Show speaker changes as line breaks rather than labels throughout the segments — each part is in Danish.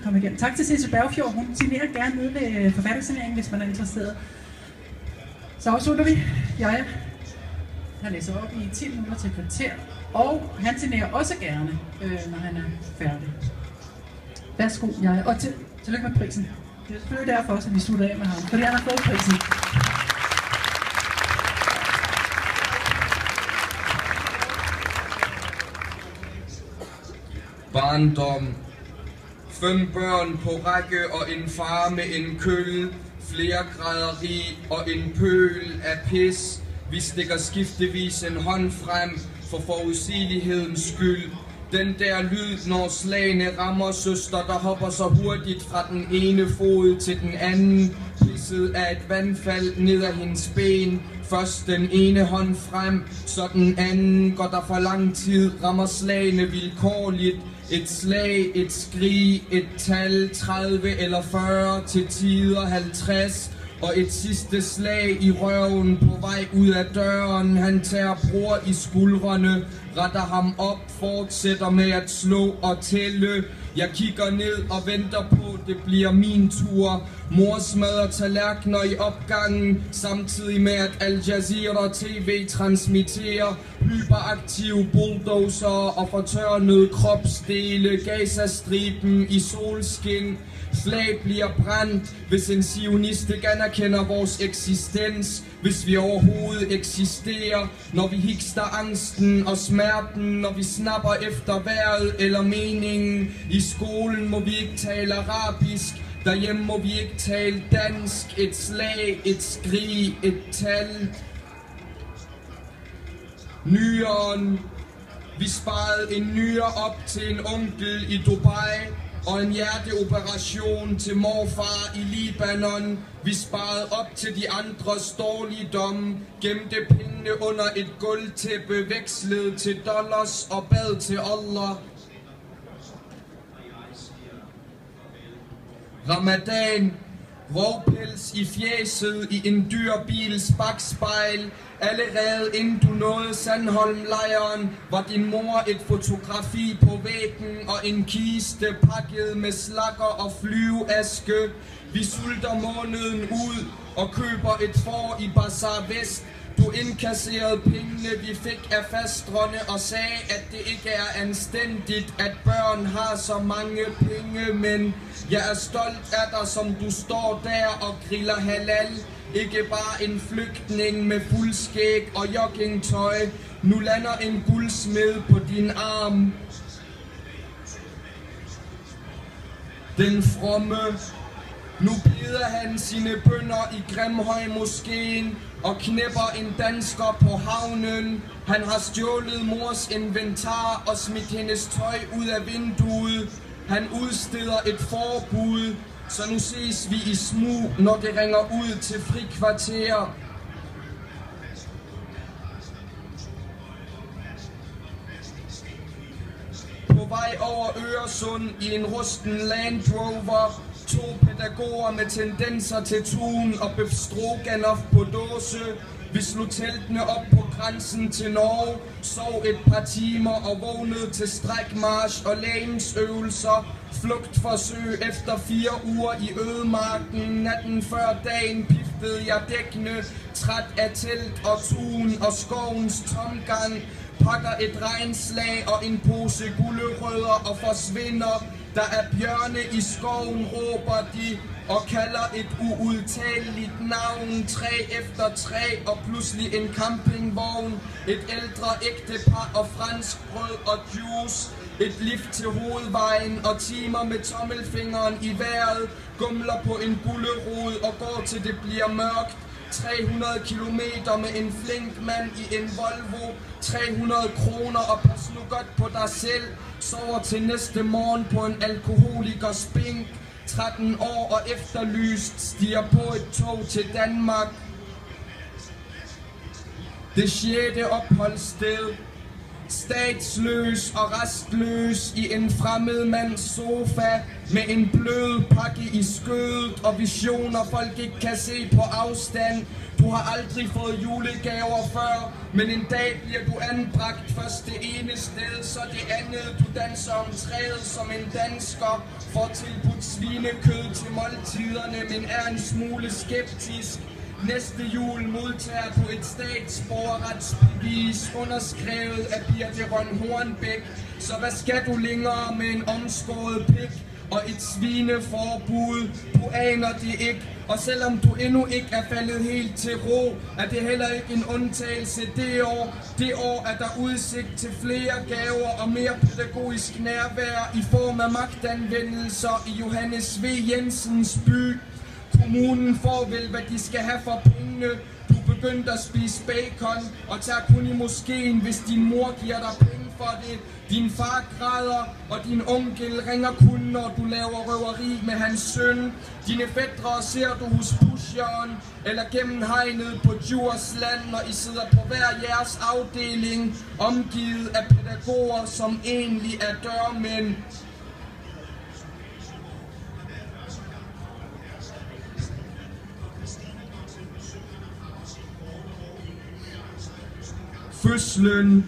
komme igennem. Tak til Sissel Bergfjord. Hun signerer gerne nede ved forfattersigneringen, hvis man er interesseret. Så afslutter vi. Jaja. Han læser op i 10 minutter til kvarter, og han signerer også gerne, når han er færdig. Værsgo, Jaja. Og tillykke med prisen. Det er selvfølgelig derfor også, at vi slutter af med ham, fordi han har fået prisen.
Barndom. 5 børn på række og en far med en køl, flere grader rig og en pøl af pis. Vi stikker skiftevis en hånd frem for forudsigelighedens skyld. Den der lyd, når slagene rammer søster, der hopper så hurtigt fra den ene fod til den anden. Pisset af et vandfald ned ad hendes ben. Først den ene hånd frem, så den anden. Går der for lang tid, rammer slagene vilkårligt. Et slag, et skrig, et tal, 30 eller 40, til tider 50. Og et sidste slag i røven på vej ud af døren. Han tager bror i skuldrene, retter ham op, fortsætter med at slå og tælle. Jeg kigger ned og venter på, det bliver min tur. Mor smadrer tallerkener i opgangen, samtidig med at Al Jazeera TV transmitterer hyperaktive bulldozer og fortørnede kropsdele, Gazastriben i solskin. Slag bliver brændt, hvis en zionist ikke anerkender vores eksistens, hvis vi overhovedet eksisterer, når vi hikster angsten og smerten, når vi snapper efter vejret eller meningen. I skolen må vi ikke tale arabisk, derhjemme må vi ikke tale dansk. Et slag, et skrig, et tal. Nyren. Vi sparede en nyre op til en onkel i Dubai og en hjerteoperation til morfar i Libanon. Vi sparede op til de andres dårligdomme, gemte pengene under et gulvtæppe, vekslede til dollars og bad til Allah. Ramadan. Rovpels i fjeset i en dyr bils bakspejl. Allerede inden du nåede Sandholm-lejren, var din mor et fotografi på væggen og en kiste pakket med slakker og flyveaske. Vi sulter måneden ud og køber et får i Bazar Vest. Du indkasserede pengene, vi fik af fastrene, og sagde, at det ikke er anstændigt, at børn har så mange penge, men jeg er stolt af dig, som du står der og griller halal. Ikke bare en flygtning med fuldskæg og joggingtøj. Nu lander en guldsmed på din arm. Den fromme. Nu beder han sine bønner i Grimhøjmoskeen og knæpper en dansker på havnen. Han har stjålet mors inventar og smidt hendes tøj ud af vinduet. Han udsteder et forbud, så nu ses vi i smug, når det ringer ud til frikvarter. På vej over Øresund i en rusten Land Rover. 2 pædagoger med tendenser til tun og Bøf Stroganoff på dåse. Vi slog teltene op på grænsen til Norge, sov et par timer og vågnede til strækmarch og lægemsøvelser. Flugtforsøg efter 4 uger i ødemarken. Natten før dagen piftede jeg dækkene, træt af telt og tun og skovens tomgang. Pakker et regnslag og en pose gulerødder og forsvinder. Der er bjørne i skoven, råber de, og kalder et uudtaleligt navn. 3 efter 3 og pludselig en campingvogn. Et ældre ægtepar og fransk brød og juice. Et lift til hovedvejen og timer med tommelfingeren i vejret. Gumler på en gullerod og går til det bliver mørkt. 300 kilometer med en flink mand i en Volvo. 300 kroner og pas nu godt på dig selv. Sover til næste morgen på en alkoholikers bænk. 13 år og efterlyst, stiger på et tog til Danmark. Det 6. opholdssted. Statsløs og restløs i en fremmed mands sofa. med en blød pakke i skødet og visioner folk ikke kan se på afstand. Du har aldrig fået julegaver før, men en dag bliver du anbragt først det ene sted, så det andet. Du danser om træet som en dansker, får tilbudt svinekød til måltiderne, men er en smule skeptisk. Næste jul modtager du et statsborgerretsbevis underskrevet af Birthe Rønn Hornbæk. Så hvad skal du længere med en omskåret pik og et svineforbud? Du aner det ikke, og selvom du endnu ikke er faldet helt til ro, er det heller ikke en undtagelse det år. Det år er der udsigt til flere gaver og mere pædagogisk nærvær i form af magtanvendelser i Johannes V. Jensens by. Kommunen får vel, hvad de skal have for pengene. Du begyndte at spise bacon og tager kun i moskeen, hvis din mor giver dig penge for det. Din far græder, og din onkel ringer kun, når du laver røveri med hans søn. Dine fætre ser du hos pusheren eller gennem hegnet på Djursland, når I sidder på hver jeres afdeling, omgivet af pædagoger, som egentlig er dørmænd. Fødslen.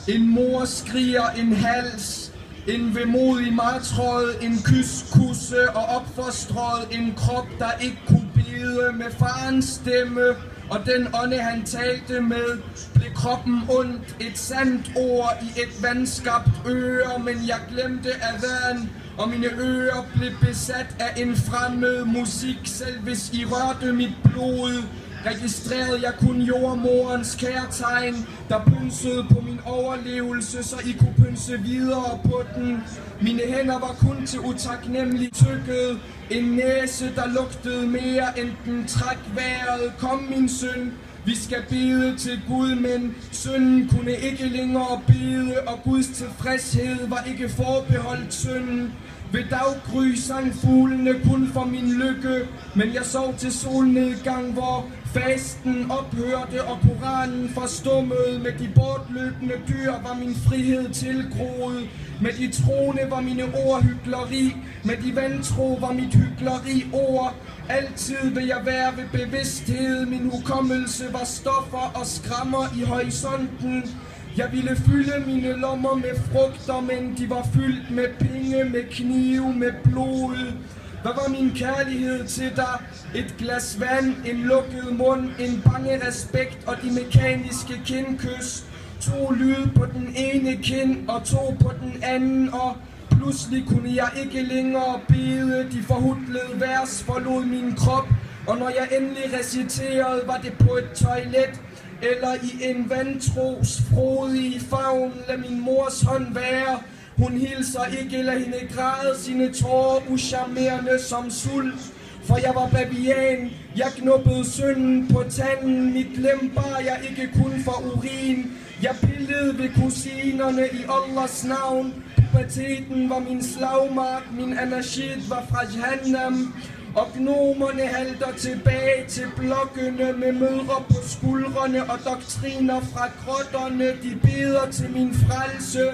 En mor skriger en hals, en vemodig martrød, en kyskusse og opforstrød, en krop, der ikke kunne bide med farens stemme. Og den ånde han talte med, blev kroppen ondt, et sandt ord i et vandskabt øre, men jeg glemte af vand, og mine ører blev besat af en fremmed musik, selv hvis I rørte mit blod. Registrerede jeg kun jordmorens kærtegn, der pynsede på min overlevelse, så I kunne pynse videre på den. Mine hænder var kun til utaknemmelig tykket, en næse, der lugtede mere end den træk vejret. Kom min søn, vi skal bede til Gud, men sønnen kunne ikke længere bede, og Guds tilfredshed var ikke forbeholdt sønnen. Ved daggry sang fuglene kun for min lykke, men jeg sov til solnedgang, hvor fasten ophørte og Koranen forstummede. Med de bortløbende dyr var min frihed tilgroet. Med de troende var mine ord hykleri. Med de vantro var mit hykleri ord. Altid vil jeg være ved bevidsthed. Min hukommelse var stoffer og skrammer i horisonten. Jeg ville fylde mine lommer med frugter, men de var fyldt med penge, med knive, med blod. Hvad var min kærlighed til dig? Et glas vand, en lukket mund, en bange respekt og de mekaniske kindkys. 2 lyde på den ene kind og 2 på den anden, og pludselig kunne jeg ikke længere bede. De forhudlede vers forlod min krop, og når jeg endelig reciterede, var det på et toilet eller i en vantros frodige favn. Lad min mors hånd være. Hun hilser ikke, lad hende græde sine tårer uscharmerende som sult. For jeg var bavian, jeg knuppede synden på tanden. Mit lem bar jeg ikke kun for urin. Jeg pillede ved kusinerne i Allahs navn. Puberteten var min slagmark, min anarchid var fra Jahannam. Og gnomerne halter tilbage til blokkene med mødre på skuldrene og doktriner fra grotterne. De beder til min frelse.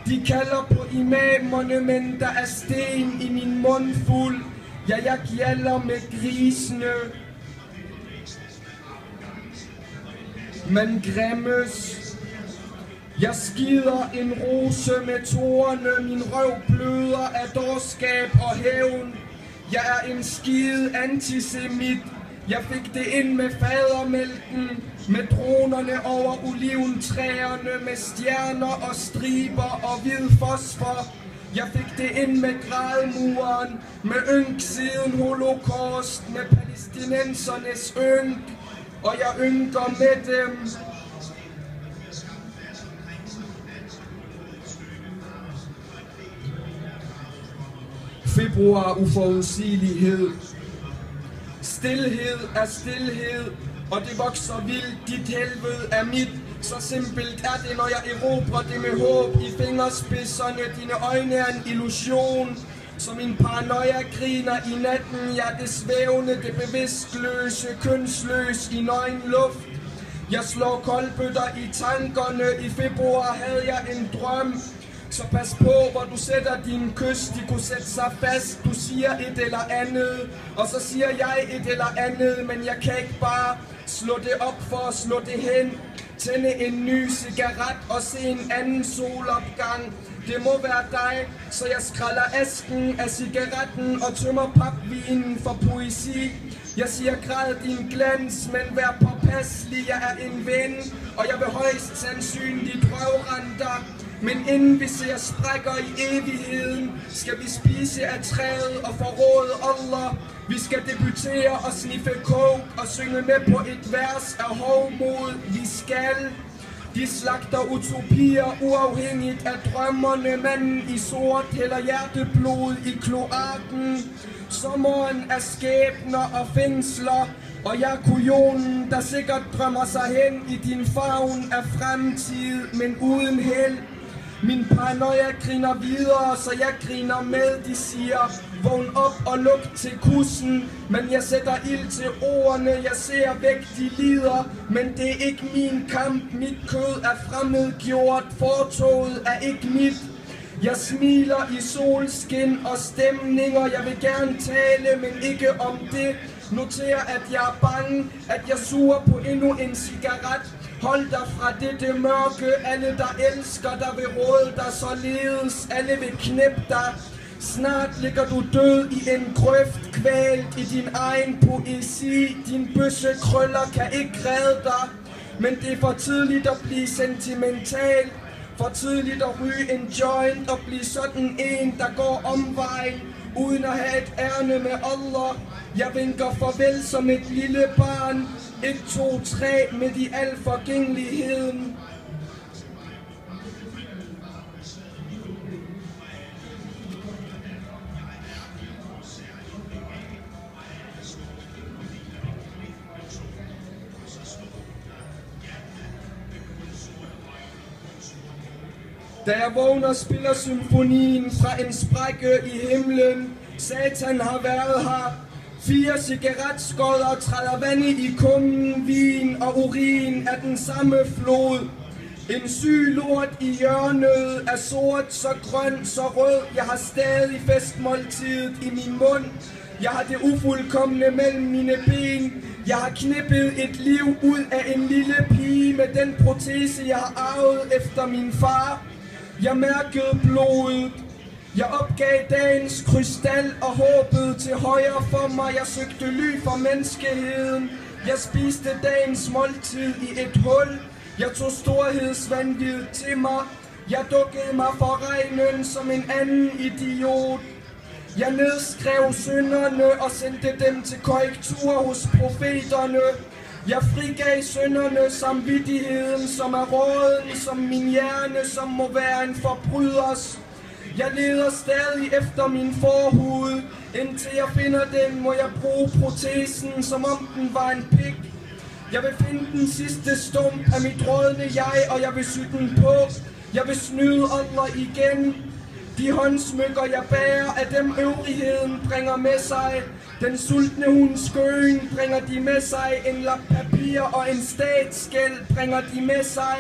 De kalder på imamerne, men der er sten i min mund fuld. Ja, jeg gjalder med grisene. Man græmmes. Jeg skider en rose med tårerne. Min røv bløder af dårskab og hævn. Jeg er en skide antisemit. Jeg fik det ind med fadermælken, med dronerne over oliventræerne, med stjerner og striber og hvid fosfor. Jeg fik det ind med grædmuren, med ynk siden holocaust, med palæstinensernes ynk, og jeg ynker med dem. Februar uforudsigelighed. Stilhed er stilhed, og det vokser vildt. Dit helvede er mit. Så simpelt er det, når jeg erobrer det med håb i fingerspidserne. Dine øjne er en illusion, så min paranoia griner i natten. Jeg er det svævende, det bevidstløse, kønsløs i nøgen luft. Jeg slår koldbøtter i tankerne. I februar havde jeg en drøm. Så pas på, hvor du sætter din kys, de kunne sætte sig fast. Du siger et eller andet, og så siger jeg et eller andet, men jeg kan ikke bare slå det op for at slå det hen. Tænde en ny cigaret og se en anden solopgang. Det må være dig, så jeg skræller asken af cigaretten og tømmer papvinen for poesi. Jeg siger græd din glans, men vær påpasselig, jeg er en ven, og jeg vil højst sandsynligt røvrende dig. Men inden vi ser sprækker i evigheden, skal vi spise af træet og forråde Allah. Vi skal debutere og sniffe coke og synge med på et vers af hovmod. Vi skal. De slagter utopier uafhængigt af drømmerne. Manden i sort hælder hjerteblod i kloakken. Sommeren er skæbner og fængsler, og jeg er kujonen, der sikkert drømmer sig hen i din favn af fremtid, men uden held. Min paranoia griner videre, så jeg griner med. De siger, vågn op og luk til kussen. Men jeg sætter ild til ordene, jeg ser væk, de lider. Men det er ikke min kamp, mit kød er fremmedgjort. Fortoget er ikke mit. Jeg smiler i solskin og stemninger. Jeg vil gerne tale, men ikke om det. Noter, at jeg er bange, at jeg suger på endnu en cigaret. Hold dig fra dette mørke. Alle der elsker dig vil råde dig således. Alle vil knæppe dig. Snart ligger du død i en grøft, kvalt i din egen poesi. Din bøssekrøller kan ikke redde dig. Men det er for tidligt at blive sentimental. For tidligt at ryge en joint og blive sådan en, der går omvejen uden at have et ærne med Allah. Jeg vinker farvel som et lille barn. 1, 2, 3 med i al forgængeligheden. Da jeg vågner, spiller symfonien fra en sprække i himlen. Satan har været her. 4 cigaretskodder træder vandet i kummen, vin og urin af den samme flod. En syg lort i hjørnet er sort, så grøn, så rød. Jeg har stadig festmåltidet i min mund. Jeg har det ufuldkomne mellem mine ben. Jeg har knippet et liv ud af en lille pige med den protese, jeg har arvet efter min far. Jeg mærkede blodet. Jeg opgav dagens krystal og håbede til højre for mig. Jeg søgte ly for menneskeheden. Jeg spiste dagens måltid i et hul. Jeg tog storhedsvanvid til mig. Jeg dukkede mig for regnen som en anden idiot. Jeg nedskrev synderne og sendte dem til korrektur hos profeterne. Jeg frigav synderne samvittigheden, som er råden, som min hjerne, som må være en forbryders. Jeg leder stadig efter min forhud. Indtil jeg finder den, må jeg bruge protesen, som om den var en pik. Jeg vil finde den sidste stump af mit rådne jeg, og jeg vil sy den på. Jeg vil snyde Allah igen. De håndsmykker jeg bærer, af dem øvrigheden bringer med sig. Den sultne hunds skøen bringer de med sig. En lap papir og en statsgæld bringer de med sig.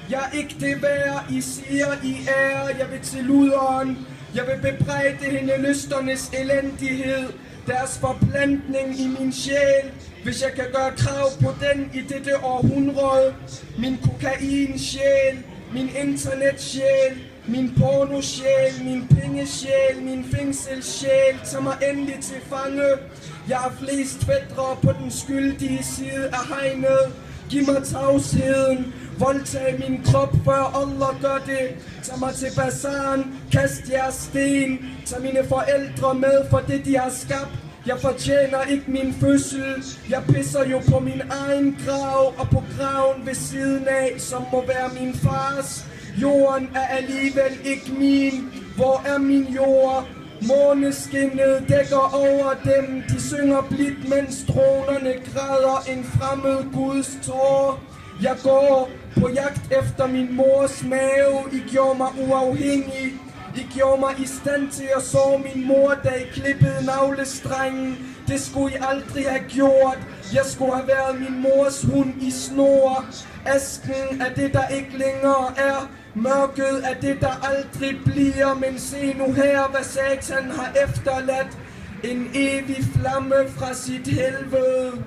Jeg er ikke det værd, I siger, I er. Jeg vil til luderen. Jeg vil bebrejde hende lysternes elendighed. Deres forplantning i min sjæl. Hvis jeg kan gøre krav på den i dette århundrede. Min kokain-sjæl, min internet-sjæl, min porno-sjæl, min pengesjæl, min fængsel-sjæl. Tag mig endelig til fange. Jeg har flest fædre på den skyldige side af hegnet. Giv mig tavsheden. Voldtag min krop, før Allah gør det. Tag mig til bazaren. Kast jeres sten. Tag mine forældre med for det, de har skabt. Jeg fortjener ikke min fødsel. Jeg pisser jo på min egen grav. Og på graven ved siden af, som må være min fars. Jorden er alligevel ikke min. Hvor er min jord? Måneskinnet dækker over dem. De synger blidt, mens dronerne græder en fremmed Guds tårer. Jeg går på jagt efter min mors mave. I gjorde mig uafhængig. I gjorde mig i stand til at sove min mor, da I klippede navlestrengen. Det skulle I aldrig have gjort. Jeg skulle have været min mors hund i snor. Asken af det, der ikke længere er.
Mørket er det, der aldrig bliver, men se nu her, hvad Satan har efterladt. En evig flamme fra sit helvede.